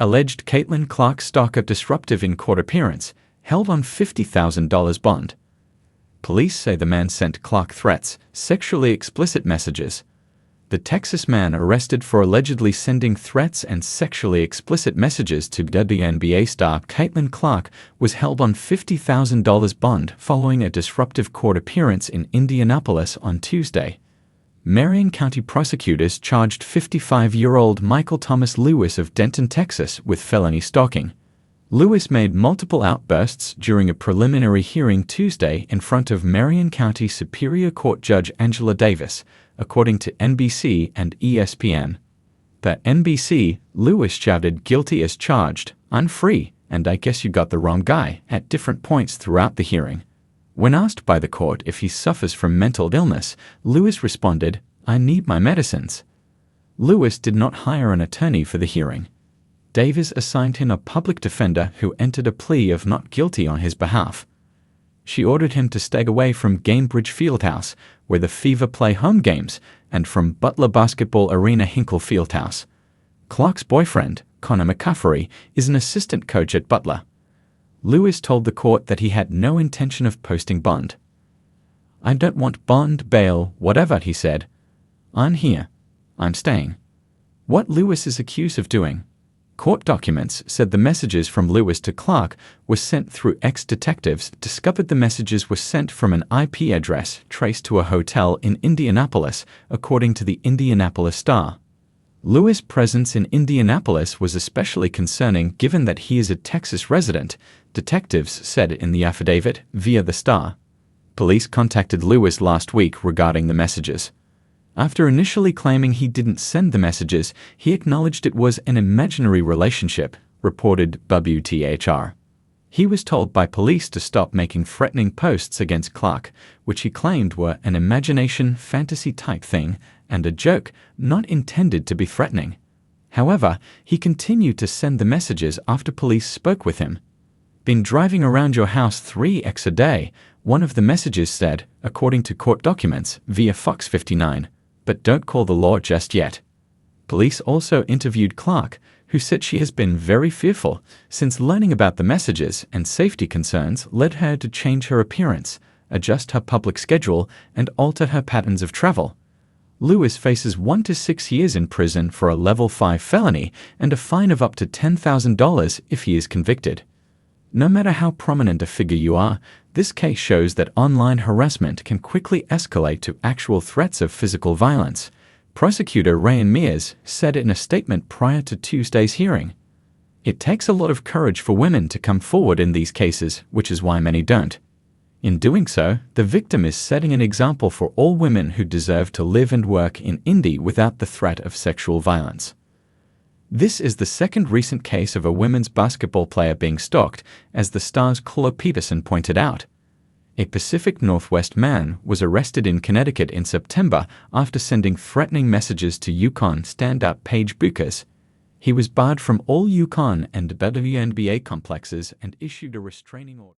Alleged Caitlin Clark stalker disruptive in court appearance, held on $50,000 bond. Police say the man sent Clark threats, sexually explicit messages. The Texas man arrested for allegedly sending threats and sexually explicit messages to WNBA star Caitlin Clark was held on $50,000 bond following a disruptive court appearance in Indianapolis on Tuesday. Marion County prosecutors charged 55-year-old Michael Thomas Lewis of Denton, Texas, with felony stalking. Lewis made multiple outbursts during a preliminary hearing Tuesday in front of Marion County Superior Court Judge Angela Davis, according to NBC and ESPN. At NBC, Lewis shouted guilty as charged, "I'm free, and I guess you got the wrong guy," at different points throughout the hearing. When asked by the court if he suffers from mental illness, Lewis responded, "I need my medicines." Lewis did not hire an attorney for the hearing. Davis assigned him a public defender who entered a plea of not guilty on his behalf. She ordered him to stay away from Gainbridge Fieldhouse, where the Fever play home games, and from Butler basketball arena Hinkle Fieldhouse. Clark's boyfriend, Connor McCaffrey, is an assistant coach at Butler. Lewis told the court that he had no intention of posting bond. "I don't want bond, bail, whatever," he said. "I'm here. I'm staying." What Lewis is accused of doing? Court documents said the messages from Lewis to Clark were sent through ex-detectives discovered the messages were sent from an IP address traced to a hotel in Indianapolis, according to the Indianapolis Star. Lewis' presence in Indianapolis was especially concerning given that he is a Texas resident, detectives said in the affidavit via the Star. Police contacted Lewis last week regarding the messages. After initially claiming he didn't send the messages, he acknowledged it was an imaginary relationship, reported WTHR. He was told by police to stop making threatening posts against Clark, which he claimed were an imagination fantasy type thing and a joke not intended to be threatening. However, he continued to send the messages after police spoke with him. "Been driving around your house 3x a day," one of the messages said, according to court documents via Fox 59, "but don't call the law just yet." Police also interviewed Clark, who said she has been very fearful since learning about the messages and safety concerns led her to change her appearance, adjust her public schedule, and alter her patterns of travel. Lewis faces 1 to 6 years in prison for a level 5 felony and a fine of up to $10,000 if he is convicted. No matter how prominent a figure you are, this case shows that online harassment can quickly escalate to actual threats of physical violence, prosecutor Ryan Mears said in a statement prior to Tuesday's hearing. "It takes a lot of courage for women to come forward in these cases, which is why many don't. In doing so, the victim is setting an example for all women who deserve to live and work in Indy without the threat of sexual violence." This is the second recent case of a women's basketball player being stalked, as the Star's Chloe Peterson pointed out. A Pacific Northwest man was arrested in Connecticut in September after sending threatening messages to UConn standout Paige Bueckers. He was barred from all UConn and WNBA complexes and issued a restraining order.